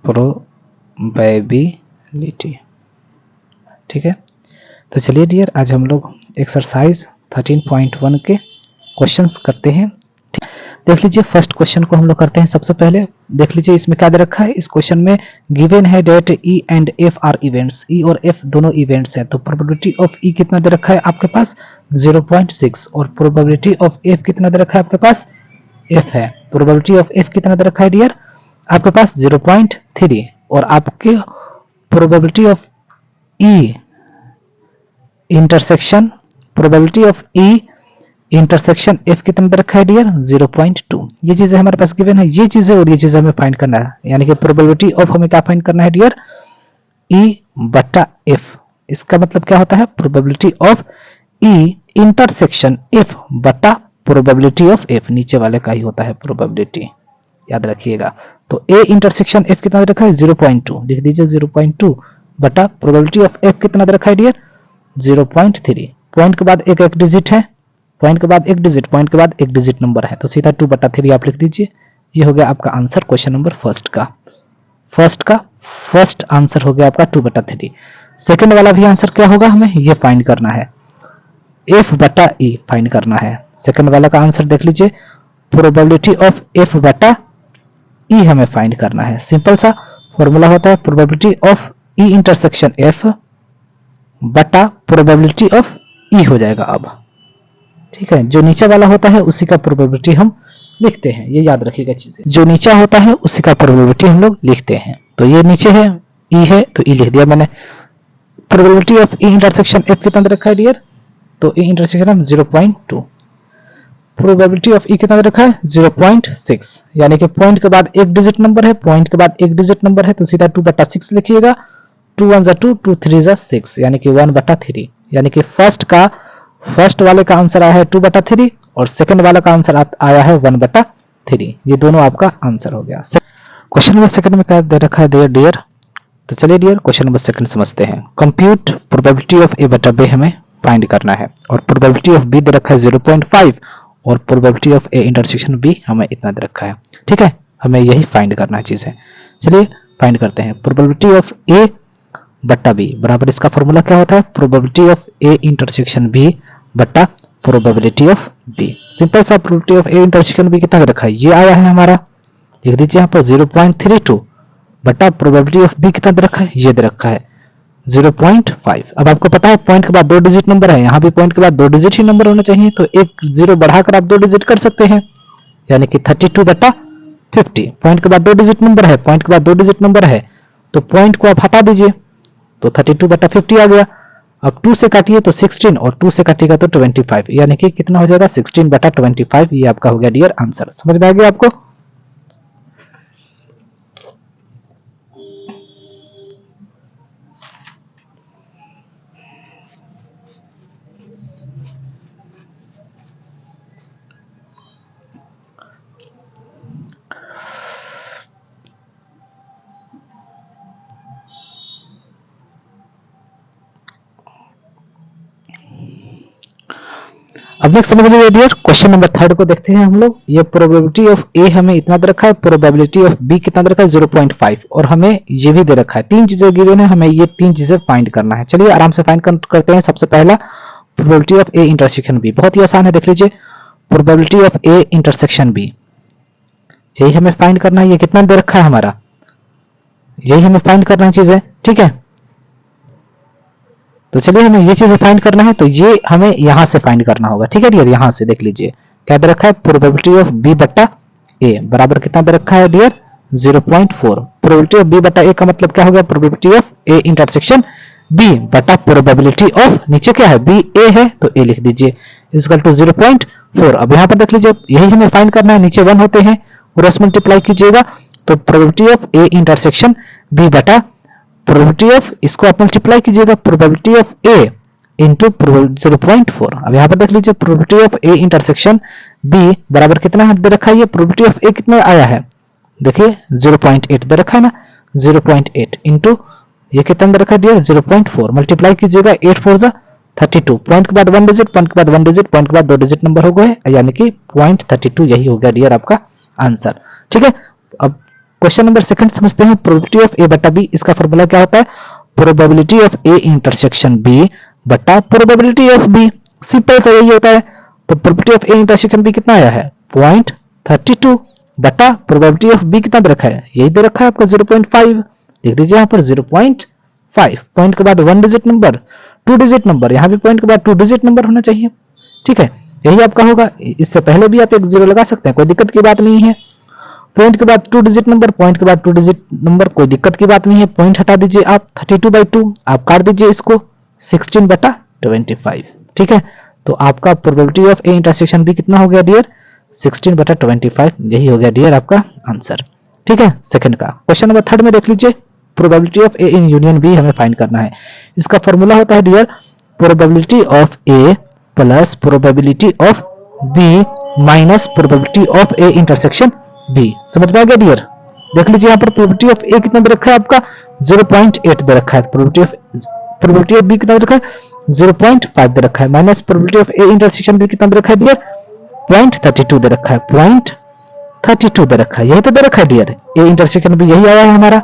Probability. ठीक है, तो चलिए डियर आज हम लोग एक्सरसाइज 13.1 के क्वेश्चंस करते हैं। देख लीजिए फर्स्ट क्वेश्चन को हम लोग करते हैं। सबसे पहले देख लीजिए इसमें क्या दे रखा है। इस क्वेश्चन में गिवन है that E and F are events, E और एफ दोनों इवेंट्स हैं। तो प्रोबेबिलिटी ऑफ ई कितना दे रखा है आपके पास 0.6 और प्रोबेबिलिटी ऑफ एफ कितना दे रखा है आपके पास एफ है। प्रोबेबिलिटी ऑफ एफ कितना दे रखा है डियर आपके पास 0.3 और आपके probability of E intersection probability of E intersection F कितना दे रखा है डियर 0.2। ये चीजें हमारे पास गिवन है, ये चीजें और ये चीजें हमें फाइंड करना है। यानी कि प्रोबेबिलिटी ऑफ हमें क्या फाइंड करना है डियर ई बटा एफ। इसका मतलब क्या होता है probability of E intersection F बटा प्रोबेबिलिटी ऑफ एफ, नीचे वाले का ही होता है प्रोबेबिलिटी, याद रखिएगा। तो ए इंटरसेक्शन एफ कितना दे रखा है 0.2, लिख दीजिए 0.2 बटा प्रोबेबिलिटी ऑफ एफ कितना दे रखा है डियर 0.3। पॉइंट के बाद एक डिजिट है, पॉइंट के बाद एक डिजिट, पॉइंट के बाद एक डिजिट नंबर है, तो सीधा 2/3 आप लिख दीजिए। ये हो गया आपका आंसर क्वेश्चन नंबर फर्स्ट का फर्स्ट आंसर हो गया आपका 2/3। सेकंड वाला भी आंसर क्या होगा, हमें ये फाइंड करना है, एफ बटा ई फाइंड करना है। सेकंड वाला का आंसर देख लीजिए, प्रोबेबिलिटी ऑफ एफ बटा ई हमें फाइंड करना है। सिंपल सा फॉर्मूला होता है probability of E intersection F बटा प्रोबेबिलिटी ऑफ ई हो जाएगा अब। ठीक है, जो नीचे वाला होता है उसी का प्रोबेबिलिटी हम लिखते हैं, ये याद रखिएगा चीजें। जो नीचे होता है उसी का प्रोबेबिलिटी हम लोग लिखते हैं। तो ये नीचे है ई है तो ई लिख दिया मैंने। Probability of E intersection F कितना दे रखा है डियर, तो ई इंटरसेक्शन हम 0.2। प्रोबेबिलिटी ऑफ ई कितना दे रखा है 0.6, यानी कि पॉइंट के बाद एक डिजिट नंबर है, पॉइंट के बाद एक डिजिट नंबर है, तो सीधा 2/6 लिखिएगा। 2 1 2 2 3 6, यानी कि 1/3। यानी कि फर्स्ट वाले का आंसर आया है 2/3 और सेकंड वाला का आंसर आया है 1/3। ये दोनों आपका आंसर हो गया। क्वेश्चन नंबर सेकंड में क्या दे रखा है डियर, तो चलिए डियर क्वेश्चन नंबर सेकंड समझते हैं। कंप्यूट प्रोबेबिलिटी ऑफ ए बटा बी हमें फाइंड करना है और प्रोबेबिलिटी ऑफ बी दे रखा है 0.5 और probability of A intersection B हमें इतना दे रखा है। ठीक है, हमें यही फाइंड करना है चीजें। चलिए फाइंड करते हैं। प्रोबेबिलिटी ऑफ ए बटा बी बराबर इसका फॉर्मूला क्या होता है probability of A intersection B बटा प्रोबेबिलिटी ऑफ बी। सिंपल सा probability of A intersection B कितना रखा है, ये आया है हमारा, लिख दीजिए यहाँ पर 0.32 बटा प्रोबेबिलिटी ऑफ बी कितना दे रखा है, ये दे रखा है 0.5। अब आपको पता है पॉइंट के बाद 2 डिजिट नंबर है, यहाँ भी पॉइंट के बाद 2 डिजिट ही नंबर होना चाहिए, तो एक 0 बढ़ाकर आप 2 डिजिट कर सकते हैं, यानी कि 32/50। पॉइंट के बाद 2 डिजिट नंबर है, पॉइंट के बाद 2 डिजिट नंबर है, तो पॉइंट को आप हटा दीजिए, तो 32/50 आ गया। अब 2 से काटिए तो 16 और 2 से काटिएगा तो 25, यानी कि कितना हो जाएगा 16/25। ये आपका हो गया डियर आंसर। समझ में आ गया आपको। अब नेक्स्ट समझ लीजिए डियर क्वेश्चन नंबर थर्ड को देखते हैं हम लोग। ये प्रोबेबिलिटी ऑफ ए हमें इतना दे रखा है, प्रोबेबिलिटी ऑफ बी कितना दे रखा है 0.5 और हमें ये भी दे रखा है। 3 चीजें गिवन है, हमें ये 3 चीजें फाइंड करना है। चलिए आराम से फाइंड करते हैं। सबसे पहला probability of A intersection B, बहुत ही आसान है, देख लीजिए probability of A intersection B, यही हमें फाइंड करना है। ये कितना दे रखा है हमारा, यही हमें फाइंड करना है चीजें। ठीक है, तो चलिए हमें ये चीजें फाइंड करना है, तो ये हमें यहां से फाइंड करना होगा। ठीक है डियर, यहां से देख लीजिए क्या दे रखा है प्रोबेबिलिटी ऑफ बी बटा ए बराबर कितना दे रखा है डियर 0.4। प्रोबेबिलिटी ऑफ बी बटा ए का मतलब क्या हो गया probability of A intersection B बटा प्रोबेबिलिटी ऑफ नीचे क्या है बी ए है तो ए लिख दीजिए इक्वल टू 0.4। अब यहां पर देख लीजिए यही हमें फाइंड करना है, नीचे 1 होते हैं, क्रॉस मल्टीप्लाई कीजिएगा तो probability of A intersection B बटा प्रोबेबिलिटी ऑफ, इसको आप मल्टीप्लाई कीजिएगा प्रोबेबिलिटी ऑफ ए इंटू 0.4। अब यहाँ पर देख लीजिए probability of A intersection B बराबर कितना है दे रखा है, ये प्रोबेबिलिटी ऑफ ए कितना आया है देखिए 0.8 दे रखा है ना, 0.8 इंटू ये कितना दे रखा है डियर 0.4, मल्टीप्लाई कीजिएगा 8 4 जा 32, पॉइंट के बाद 1 डिजिट, पॉइंट के बाद 1 डिजिट, पॉइंट के बाद 2 डिजिट नंबर हो गए, यानी कि 0.32 यही हो गया डियर आपका आंसर। ठीक है, अब क्वेश्चन नंबर सेकंड समझते हैं, प्रोबेबिलिटी ऑफ ए बटा बी। इसका फॉर्मूला क्या होता है? Probability of A intersection B बटा प्रोबेबिलिटी ऑफ बी। सिंपल सा यही होता है। तो probability of A intersection B कितना आया है? 0.32 बटा प्रोबेबिलिटी ऑफ बी कितना दे रखा है? यही दे रखा है आपका 0.5। लिख दीजिए यहाँ पर 0.5। पॉइंट के बाद 1 डिजिट नंबर, 2 डिजिट नंबर, यहाँ भी पॉइंट के बाद 2 डिजिट नंबर होना चाहिए। ठीक है, यही आपका होगा। इससे पहले भी आप एक जीरो लगा सकते हैं, कोई दिक्कत की बात नहीं है। पॉइंट के बाद 2 डिजिट नंबर, पॉइंट के बाद 2 डिजिट नंबर, कोई दिक्कत की बात नहीं है। पॉइंट हटा दीजिए आप, 32/2 आप काट दीजिए इसको, 16/25। ठीक है, तो आपका probability of A intersection B कितना हो गया डियर? 16/25। यही हो गया डियर आपका आंसर। ठीक है, सेकंड का। क्वेश्चन नंबर थर्ड में देख लीजिए, probability of A in union B हमें फाइंड करना है। इसका फॉर्मूला होता है dear probability of A plus probability of B minus probability of A intersection B. समझ में आ गया डियर? देख लीजिए यहाँ पर प्रोबेबिलिटी ऑफ ए कितना दे रखा है आपका? 0.8 दे रखा है। प्रोबेबिलिटी ऑफ बी कितना दे रखा है? 0.5 दे रखा है। Minus probability of A intersection B कितना दे रखा है डियर? 0.32 दे रखा है। 0.32 दे रखा है, यही तो दे रखा है डियर। ए इंटरसेक्शन बी यही आया है हमारा।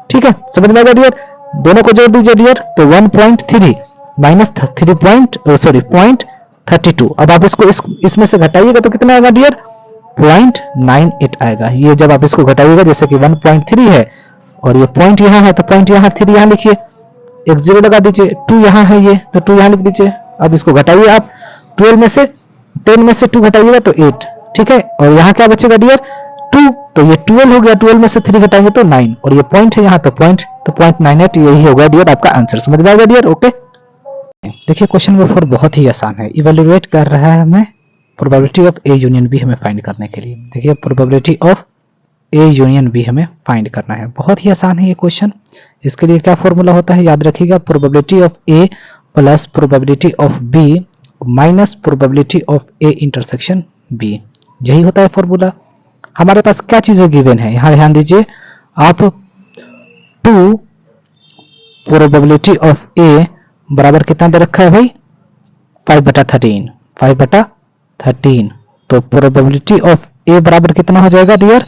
ठीक है, समझ में आ गया डियर? दोनों को जोड़ दीजिए डियर, तो 1.3 माइनस 0.32। अब आप इसको इसमें से घटाइएगा तो कितना आएगा डियर? 0.98 आएगा। ये जब आप इसको घटाइएगा, जैसे कि 1.3 है और ये पॉइंट यहाँ है, तो पॉइंट यहाँ 3 यहाँ लिखिए, एक जीरो लगा दीजिए, 2 यहाँ है ये, तो 2 यहाँ लिख दीजिए। अब इसको घटाइए आप, 12 में से 10 में से 2 घटाइएगा तो 8। ठीक है, और यहाँ क्या बचेगा डियर? 2, तो ये 12 हो गया, 12 में से 3 घटाएंगे तो 9, और ये पॉइंट है यहाँ, तो 0.98 यही होगा डियर आपका आंसर। समझ में आ गया डियर? ओके, देखिए क्वेश्चन नंबर 4 बहुत ही आसान है। इवेल्युएट कर रहा है हमें probability of A union B हमें फाइंड करने के लिए। देखिए probability of A union B हमें फाइंड करना है, बहुत ही आसान है ये क्वेश्चन। इसके लिए क्या फॉर्मूला होता है याद रखिएगा, probability of A plus probability of B minus probability of A intersection B. यही होता है फॉर्मूला। हमारे पास क्या चीजें गिवन है यहाँ ध्यान दीजिए आप। 2 प्रोबेबिलिटी ऑफ ए बराबर कितना दे रखा है भाई? 5/13। 5/13, तो प्रोबेबिलिटी ऑफ ए बराबर कितना हो जाएगा डियर?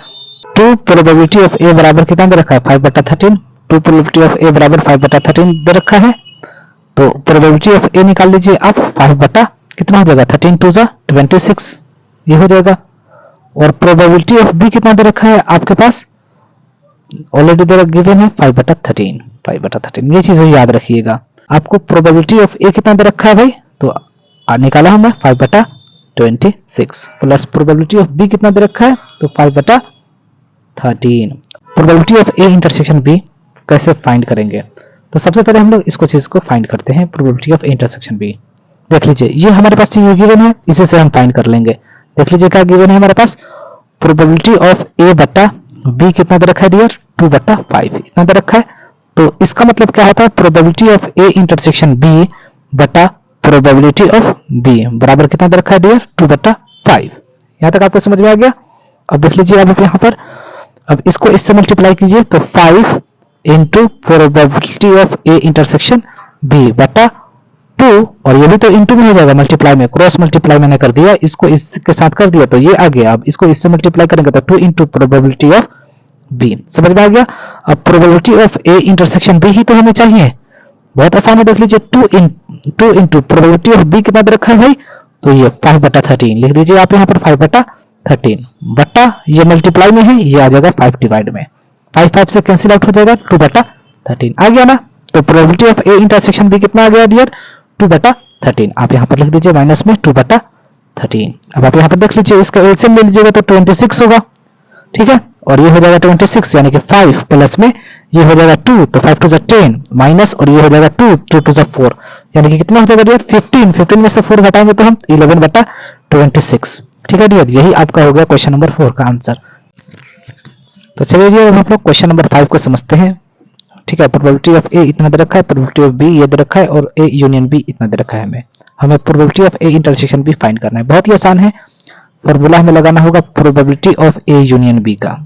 2 प्रोबेबिलिटी ऑफ ए बराबर कितना दे रखा है? 5/13। 2 प्रोबेबिलिटी ऑफ ए बराबर 5/13 दे रखा है, तो प्रोबेबिलिटी ऑफ ए निकाल लीजिए आप। 5 कितना हो जाएगा? 13 2 26, ये हो जाएगा। और प्रोबेबिलिटी ऑफ बी कितना दे रखा है आपके पास? ऑलरेडी दे गिवन है 5/13। 5/13 ये चीजें याद रखिएगा। आपको प्रोबेबिलिटी ऑफ ए कितना दे रखा है भाई? तो निकाला हमने 5/26 प्लस प्रोबेबिलिटी ऑफ बी कितना दे रखा है? तो 5/13। Probability of A intersection B कैसे फाइंड करेंगे? तो सबसे पहले हम लोग इसको चीज को फाइंड करते हैं, probability of A intersection B. देख लीजिए ये हमारे पास चीजें गिवन है, इसी से हम फाइंड कर लेंगे। देख लीजिए क्या गिवन है हमारे पास, प्रोबेबिलिटी ऑफ ए बटा बी कितना दे रखा है डियर? 2/5 इतना दे रखा है। तो इसका मतलब क्या होता है? Probability of A intersection B बटा प्रोबेबिलिटी ऑफ बी बराबर कितना दे रखा है डियर? 2/5। यहां तक आपको समझ में आ गया? अब देख लीजिए अब यहाँ पर, अब इसको इससे मल्टीप्लाई कीजिए, तो 5 into probability of A intersection B बटा 2, और ये भी तो इंटू में हो जाएगा, मल्टीप्लाई में, क्रॉस मल्टीप्लाई मैंने कर दिया, इसको इसके साथ कर दिया तो ये आ गया। अब इसको इससे मल्टीप्लाई करेंगे तो 2 इंटू प्रोबेबिलिटी ऑफ बी। समझ में आ गया? अब probability of A intersection B ही तो हमें चाहिए, बहुत आसान है। देख लीजिए 2 इंटू प्रोबेबिलिटी ऑफ बी कितना दे रखा है भाई? तो ये 5/13 लिख दीजिए आप यहाँ पर, 5/13 बटा ये मल्टीप्लाई में है, ये आ जाएगा 5 डिवाइड में, 5 से कैंसिल आउट हो जाएगा, 2/13 आ गया ना। तो probability of A intersection B कितना आ गया डियर? 2/13। आप यहाँ पर लिख दीजिए माइनस में 2/13। अब आप यहाँ पर देख लीजिए इसका एलसीएम ले लीजिएगा तो 26 होगा। ठीक है, और ये हो जाएगा 26, यानी कि 5 प्लस में ये हो जाएगा 2, तो 5 2 10 माइनस, और ये हो जाएगा 2 2 2 4, यानी कि कितना हो जाएगा डियर? 15। 15 में से 4 घटाएंगे तो हम 11/26। ठीक है डियर, यही आपका हो गया क्वेश्चन नंबर 4 का आंसर। तो चलिए डियर अब हम लोग क्वेश्चन नंबर 5 को समझते हैं। ठीक है, प्रोबेबिलिटी ऑफ ए इतना दे रखा है, प्रोबेबिलिटी ऑफ बी ये दे रखा है, और ए यूनियन बी इतना दे रखा है। हमें probability of A intersection B find करना है, बहुत ही आसान है। फॉर्मूला हमें लगाना होगा probability of A union B का।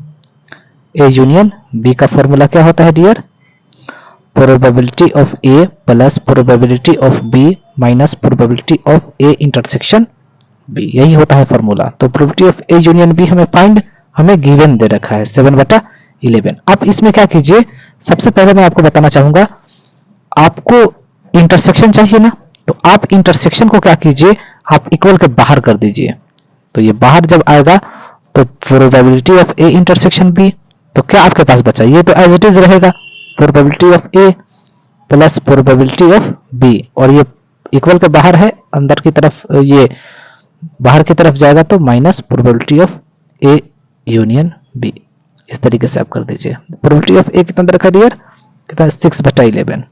ए यूनियन बी का फॉर्मूला क्या होता है dear? Probability of A plus probability of B minus probability of A intersection B, यही होता है फॉर्मूला। तो probability of A union B हमें गिवन दे रखा है 7/8। 11। आप इसमें क्या कीजिए, सबसे पहले मैं आपको बताना चाहूंगा, आपको इंटरसेक्शन चाहिए ना, तो आप इंटरसेक्शन को क्या कीजिए, आप इक्वल के बाहर कर दीजिए। तो ये बाहर जब आएगा तो probability of A intersection B, तो क्या आपके पास बचा, ये तो एज इट इज रहेगा, probability of A plus probability of B, और ये इक्वल के बाहर है, अंदर की तरफ ये बाहर की तरफ जाएगा तो minus probability of A union B. इस तरीके से आप कर दीजिए। प्रोबेबिलिटी ऑफ ए कितना दे रखा है डियर, कितना 6/11।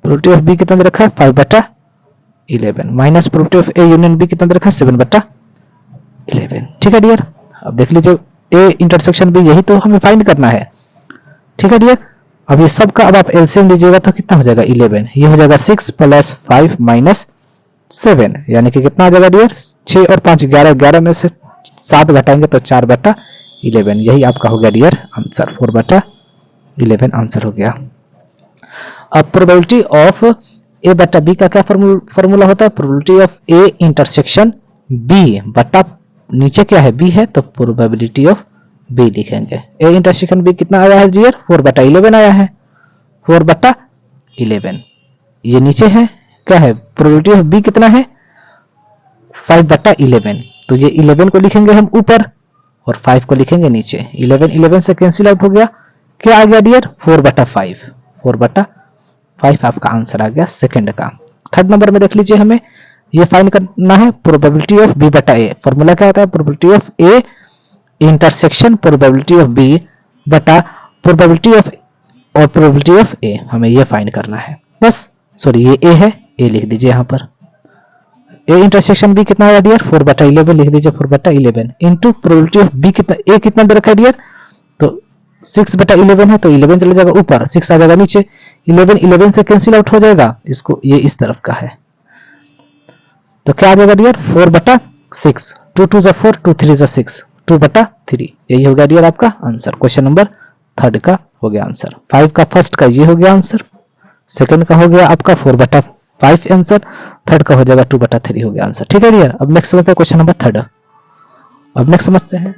प्रोबेबिलिटी ऑफ बी कितना दे रखा है 5/11 minus probability of A union B कितना दे रखा है 7/11। ठीक है डियर, अब देख लीजिए ए इंटरसेक्शन बी, यही तो हमें फाइंड करना है। ठीक है डियर, अब ये सब का अब आप एलसीएम लीजिएगा तो कितना हो जाएगा 11, ये हो जाएगा 6 + 5 - 7, यानी कि कितना आ जाएगा डियर 6 और 5 11, 11 में से 7 घटाएंगे तो 4/11, यही आपका हो गया डियर आंसर, 4/11 आंसर हो गया। अब प्रोबेबिलिटी ऑफ ए बटा बी का क्या फॉर्मूला होता है, probability of A intersection B बटा नीचे क्या है बी है, तो प्रोबेबिलिटी ऑफ बी लिखेंगे। ए इंटरसेक्शन बी कितना आया है डियर 4/11 आया है, 4/11, ये नीचे है क्या है, प्रोबेबिलिटी ऑफ बी कितना है 5/11, तो ये 11 को लिखेंगे हम ऊपर और 5 को लिखेंगे नीचे। 11 से कैंसिल आउट हो गया, क्या आ गया डियर 4/5, 4/5 आपका आंसर आ गया सेकंड का। थर्ड नंबर में देख लीजिए, हमें ये फाइंड करना है प्रोबेबिलिटी ऑफ बी बटा ए। फॉर्मूला क्या होता है, probability of A intersection probability of B बटा प्रोबेबिलिटी ऑफ और प्रोबेबिलिटी ऑफ ए, हमें ये फाइंड करना है बस। सॉरी ये ए है, ए लिख दीजिए यहाँ पर। ए इंटरसेक्शन बी कितना आया डियर 4/11 लिख दीजिए, 4/11 इंटू प्रोबेबिलिटी ऑफ बी कितना, ए कितना दे रखा है डियर, तो 6/11 है, तो 11 चला जाएगा ऊपर, 6 आ जाएगा नीचे, 11 से कैंसिल आउट हो जाएगा, इसको ये इस तरफ का है, तो क्या आ जाएगा डियर 4/6, 2 2 = 4, 2 3 = 6, 2/3, यही हो गया डियर आपका आंसर। क्वेश्चन नंबर थर्ड का हो गया आंसर। 5 का फर्स्ट का ये हो गया आंसर, सेकंड का हो गया आपका 4/5 आंसर, थर्ड का हो जाएगा 2/3 हो गया आंसर। ठीक है डियर, अब नेक्स्ट समझते हैं क्वेश्चन नंबर थर्ड। अब नेक्स्ट समझते हैं